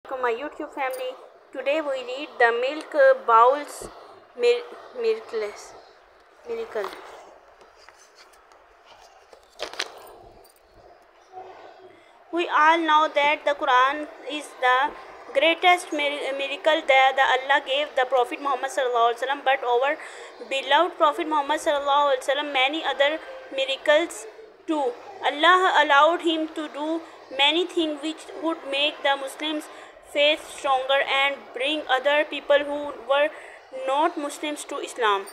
To my YouTube family. Today we read the Milk Bowl's Miraculous Miracle. We all know that the Quran is the greatest miracle that Allah gave the Prophet Muhammad sallallahu alaihi wasallam, but our beloved Prophet Muhammad sallallahu alaihi wasallam many other miracles too. Allah allowed him to do many things which would make the Muslims faith stronger and bring other people who were not Muslims to Islam.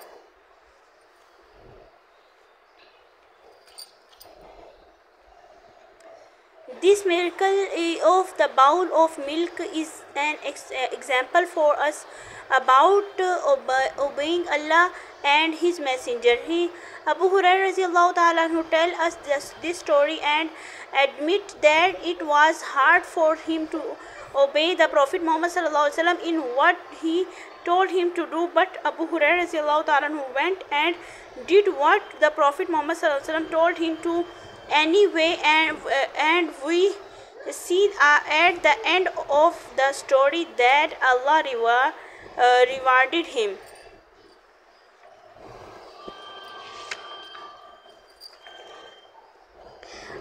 This miracle of the bowl of milk is an example for us about obeying Allah and His Messenger. Abu Hurairah radiallahu ta'ala who tell us this story and admit that it was hard for him to obey the Prophet Muhammad sallallahu alaihi wasallam in what he told him to do, but Abu Hurairah radiallahu ta'ala who went and did what the Prophet Muhammad sallallahu alaihi wasallam told him to anyway, and we see at the end of the story that Allah rewarded him.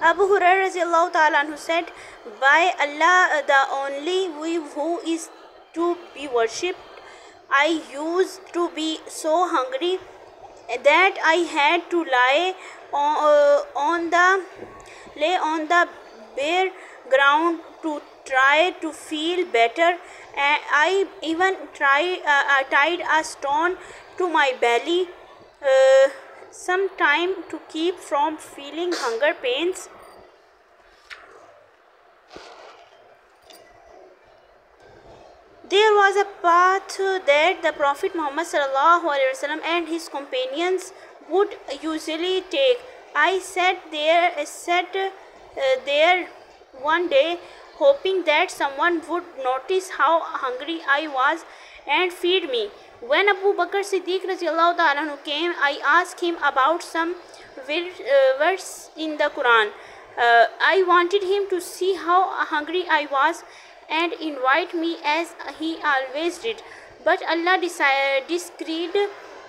Abu Hurairah radiallahu ta'ala who said, by Allah the only who is to be worshipped, I used to be so hungry that I had to lay on the bare ground to try to feel better. I even tied a stone to my belly some time to keep from feeling hunger pains. There was a path that the Prophet Muhammad sallallahu alaihi wasallam and his companions would usually take. I sat there one day, hoping that someone would notice how hungry I was and feed me. When Abu Bakr Siddiq radiallahu ta'ala came, I asked him about some verse in the Quran. I wanted him to see how hungry I was and invite me as he always did. But Allah decreed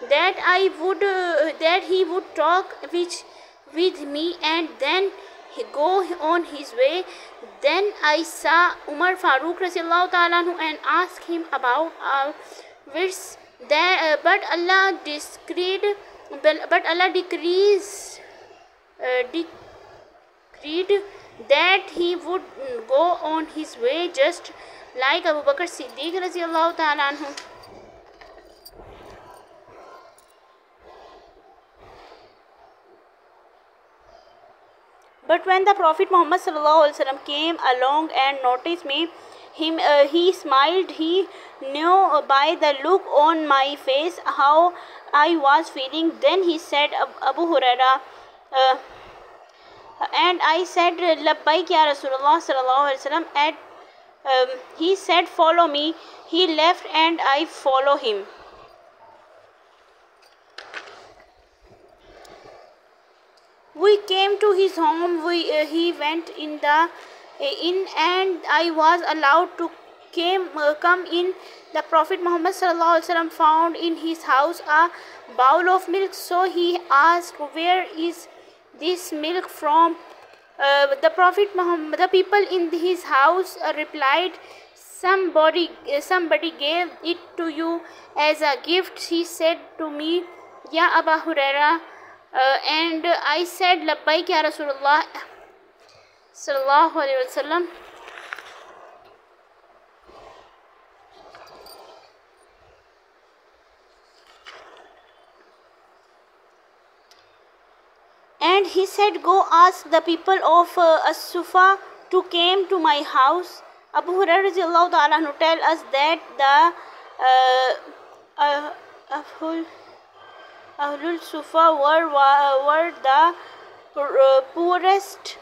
that he would talk with me and then he go on his way. Then I saw Umar Farooq radiallahu ta'ala and asked him about verse that, but Allah decreed that he would go on his way just like Abu Bakr Siddiq radiallahu ta'ala anhu. But when the Prophet Muhammad sallallahu alaihi wasallam came along and noticed me, he smiled. He knew by the look on my face how I was feeling. Then he said, Abu Hurairah, and I said, Labbaik ya Rasulullah sallallahu alaihi wasallam. And he said, follow me. He left and I follow him. We came to his home. He went in and I was allowed to come in. The Prophet Muhammad sallallahu alaihi wasallam found in his house a bowl of milk. So he asked, where is this milk from? The people in his house replied, somebody gave it to you as a gift. He said to me, Ya Abu Hurairah, and I said, Labbaik ya Rasulullah sallallahu alaihi wasallam. And he said, go ask the people of As-Sufa to came to my house. Abu Hurairah radiallahu ta'ala tell us that the Ahlul Sufa were the poorest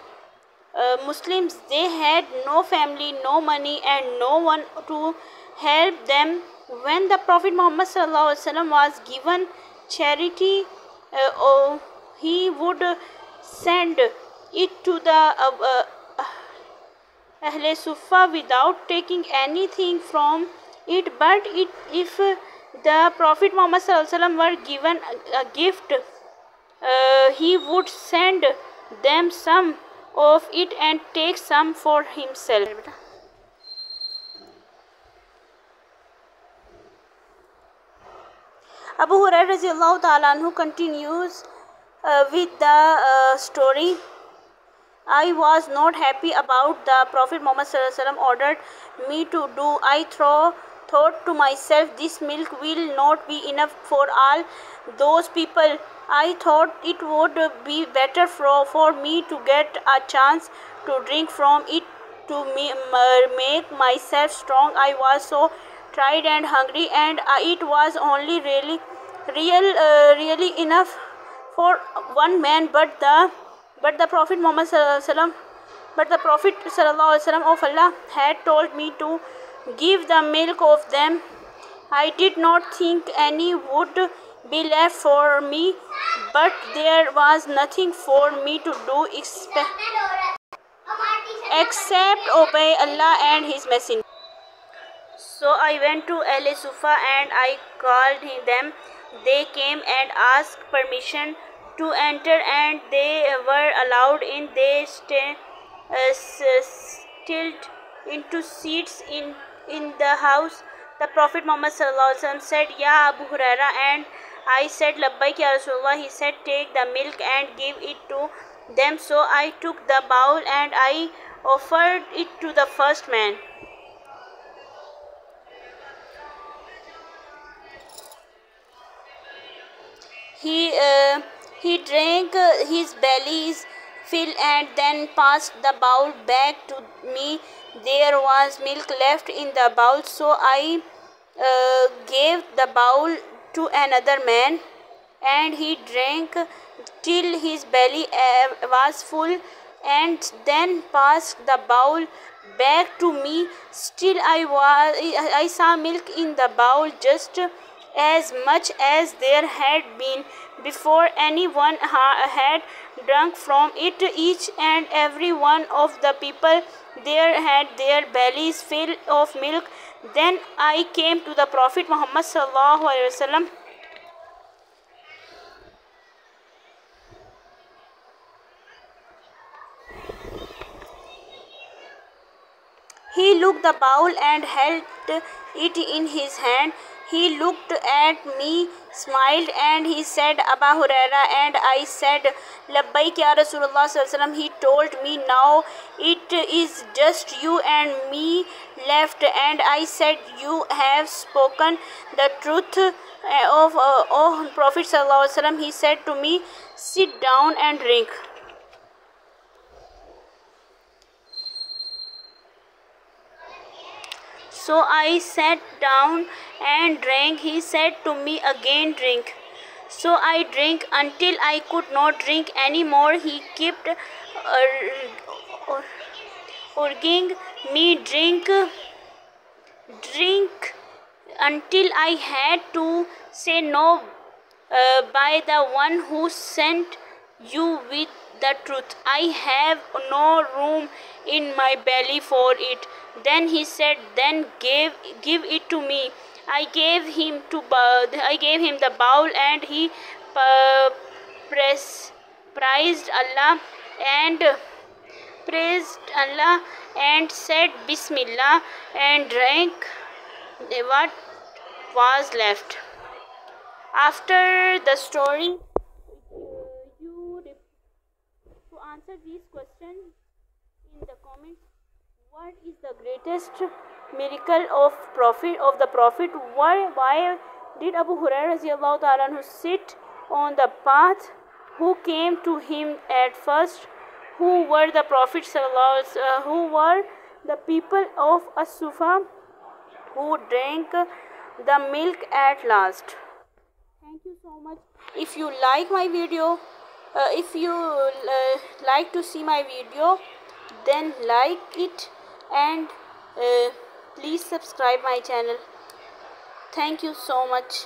Muslims. They had no family, no money and no one to help them. When the Prophet Muhammad sallallahu alaihi wasallam was given charity, he would send it to the Ahle Sufa without taking anything from it, but if the Prophet Muhammad were given a gift, he would send them some of it and take some for himself. Abu Hurairah radiallahu ta'ala anhu continues with the story. I was not happy about the Prophet Muhammad ordered me to do. I thought to myself, this milk will not be enough for all those people. I thought it would be better for me to get a chance to drink from it to make myself strong. I was so tired and hungry, and it was only really enough for one man, but the Prophet Muhammad of Allah had told me to give the milk of them. I did not think any would be left for me, but there was nothing for me to do except obey Allah and His Messenger. So I went to Ahl Sufa and I called them. They came and asked permission to enter, and they were allowed in. They stilt into seats in the house. The Prophet Muhammad said, Ya Abu Huraira, and I said, Labbaik Ya Rasulullah. He said, take the milk and give it to them. So I took the bowl and I offered it to the first man. He drank his belly's fill and then passed the bowl back to me. There was milk left in the bowl, so I gave the bowl to another man, and he drank till his belly was full, and then passed the bowl back to me. Still I saw milk in the bowl, just as much as there had been before anyone had drunk from it. Each and every one of the people there had their bellies full of milk. Then I came to the Prophet Muhammad sallallahu alaihi wasallam. He looked the bowl and held it in his hand. He looked at me, smiled, and he said, Abu Huraira, and I said, Labbaik Ya Rasulullah. He told me, now it is just you and me left, and I said, you have spoken the truth of Prophet sallallahu alaihi wasallam. He said to me, sit down and drink. So I sat down and drank. He said to me again, drink. So I drank until I could not drink any more. He kept urging me, drink until I had to say no. By the one who sent you with the truth, I have no room in my belly for it. Then he said, then give it to me. I gave him the bowl, and he praised Allah and said Bismillah and drank what was left. After the story, to answer these questions in the comments. What is the greatest miracle of the Prophet? Why did Abu Hurairah sit on the path? Who came to him at first? Who were the Prophet who were the people of As-Sufa who drank the milk at last? Thank you so much. If you like my video, if you like to see my video, then like it and please subscribe my channel. Thank you so much.